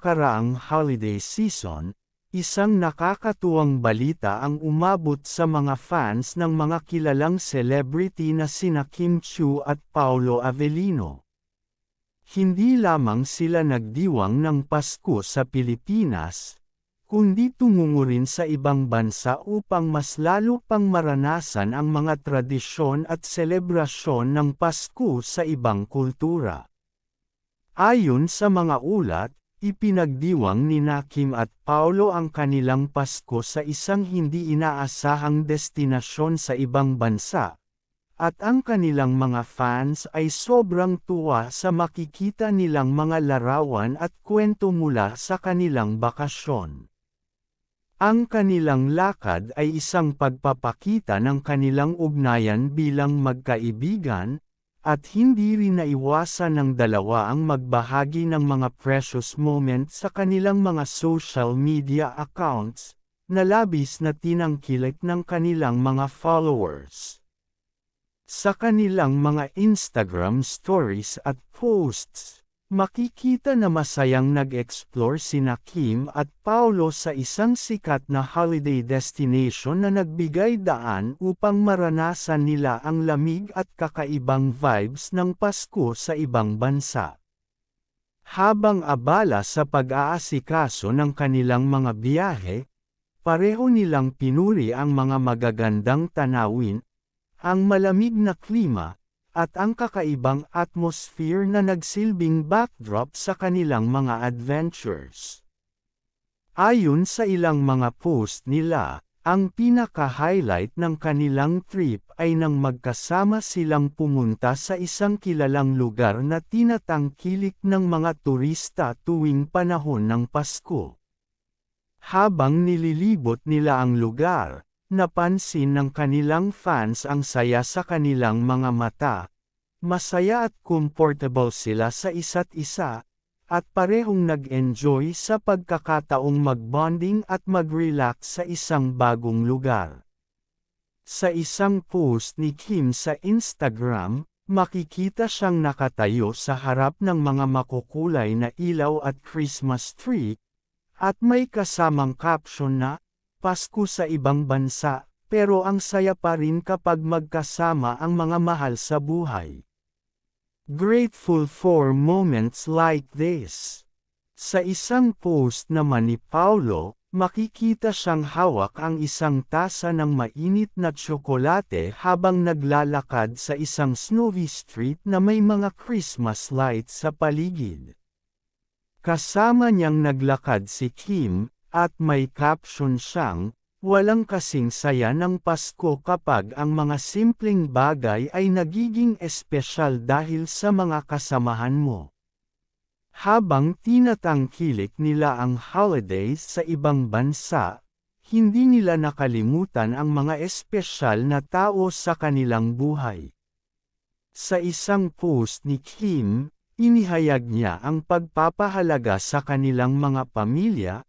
nakaraang holiday season, isang nakakatuwang balita ang umabot sa mga fans ng mga kilalang celebrity na sina Kim Chiu at Paolo Avellino. Hindi lamang sila nagdiwang ng Pasko sa Pilipinas, kundi tumungo rin sa ibang bansa upang mas lalo pang maranasan ang mga tradisyon at selebrasyon ng Pasko sa ibang kultura. Ayon sa mga ulat, ipinagdiwang ni Kim at Paolo ang kanilang Pasko sa isang hindi inaasahang destinasyon sa ibang bansa, at ang kanilang mga fans ay sobrang tuwa sa makikita nilang mga larawan at kwento mula sa kanilang bakasyon. Ang kanilang lakad ay isang pagpapakita ng kanilang ugnayan bilang magkaibigan, at hindi rin naiwasan ng dalawa ang magbahagi ng mga precious moments sa kanilang mga social media accounts, na labis na tinangkilik ng kanilang mga followers. Sa kanilang mga Instagram stories at posts, makikita na masayang nag-explore sina Kim at Paolo sa isang sikat na holiday destination na nagbigay daan upang maranasan nila ang lamig at kakaibang vibes ng Pasko sa ibang bansa. Habang abala sa pag-aasikaso ng kanilang mga biyahe, pareho nilang pinuri ang mga magagandang tanawin, ang malamig na klima, at ang kakaibang atmosphere na nagsilbing backdrop sa kanilang mga adventures. Ayon sa ilang mga post nila, ang pinaka-highlight ng kanilang trip ay nang magkasama silang pumunta sa isang kilalang lugar na tinatangkilik ng mga turista tuwing panahon ng Pasko. Habang nililibot nila ang lugar, napansin ng kanilang fans ang saya sa kanilang mga mata. Masaya at comfortable sila sa isa't isa, at parehong nag-enjoy sa pagkakataong mag-bonding at mag-relax sa isang bagong lugar. Sa isang post ni Kim sa Instagram, makikita siyang nakatayo sa harap ng mga makukulay na ilaw at Christmas tree, at may kasamang caption na, Pasko sa ibang bansa, pero ang saya pa rin kapag magkasama ang mga mahal sa buhay. Grateful for moments like this. Sa isang post naman ni Paolo, makikita siyang hawak ang isang tasa ng mainit na tsokolate habang naglalakad sa isang snowy street na may mga Christmas lights sa paligid. Kasama niyang naglakad si Kim, at may caption siyang, walang kasing saya ng Pasko kapag ang mga simpleng bagay ay nagiging espesyal dahil sa mga kasamahan mo. Habang tinatangkilik nila ang holidays sa ibang bansa, hindi nila nakalimutan ang mga espesyal na tao sa kanilang buhay. Sa isang post ni Kim, inihayag niya ang pagpapahalaga sa kanilang mga pamilya,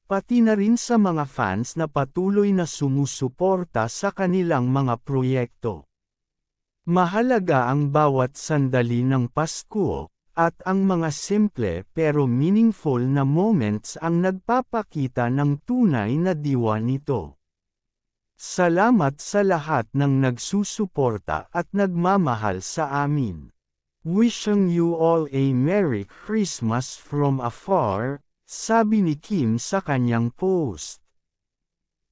pati na rin sa mga fans na patuloy na sumusuporta sa kanilang mga proyekto. Mahalaga ang bawat sandali ng Pasko, at ang mga simple pero meaningful na moments ang nagpapakita ng tunay na diwa nito. Salamat sa lahat ng nagsusuporta at nagmamahal sa amin. Wishing you all a Merry Christmas from afar, sabi ni Kim sa kanyang post.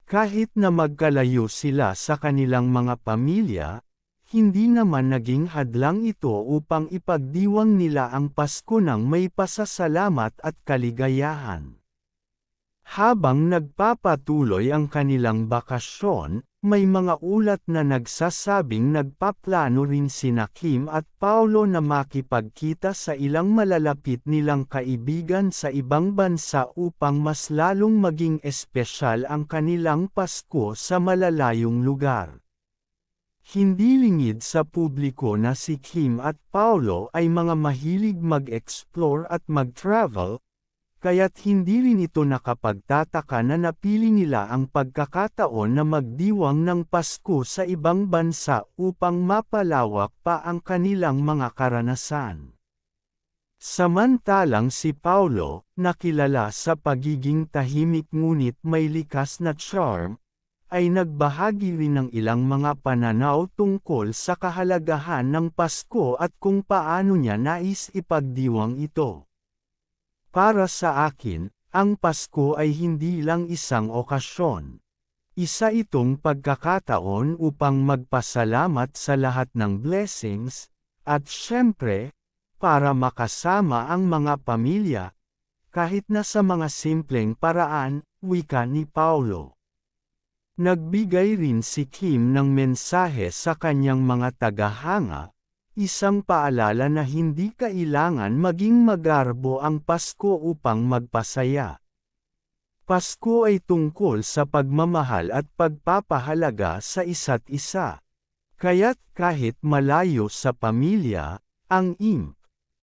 Kahit na magkalayo sila sa kanilang mga pamilya, hindi naman naging hadlang ito upang ipagdiwang nila ang Pasko ng may pasasalamat at kaligayahan. Habang nagpapatuloy ang kanilang bakasyon, may mga ulat na nagsasabing nagpaplano rin sina Kim at Paolo na makipagkita sa ilang malalapit nilang kaibigan sa ibang bansa upang mas lalong maging espesyal ang kanilang Pasko sa malalayong lugar. Hindi lingid sa publiko na si Kim at Paolo ay mga mahilig mag-explore at mag-travel, kaya't hindi rin ito nakapagtataka na napili nila ang pagkakataon na magdiwang ng Pasko sa ibang bansa upang mapalawak pa ang kanilang mga karanasan. Samantalang si Paulo, na kilala sa pagiging tahimik ngunit may likas na charm, ay nagbahagi rin ng ilang mga pananaw tungkol sa kahalagahan ng Pasko at kung paano niya nais ipagdiwang ito. Para sa akin, ang Pasko ay hindi lang isang okasyon. Isa itong pagkakataon upang magpasalamat sa lahat ng blessings, at syempre, para makasama ang mga pamilya, kahit na sa mga simpleng paraan, wika ni Paulo. Nagbigay rin si Kim ng mensahe sa kanyang mga tagahanga, isang paalala na hindi kailangan maging magarbo ang Pasko upang magpasaya. Pasko ay tungkol sa pagmamahal at pagpapahalaga sa isa't isa. Kaya't kahit malayo sa pamilya, ang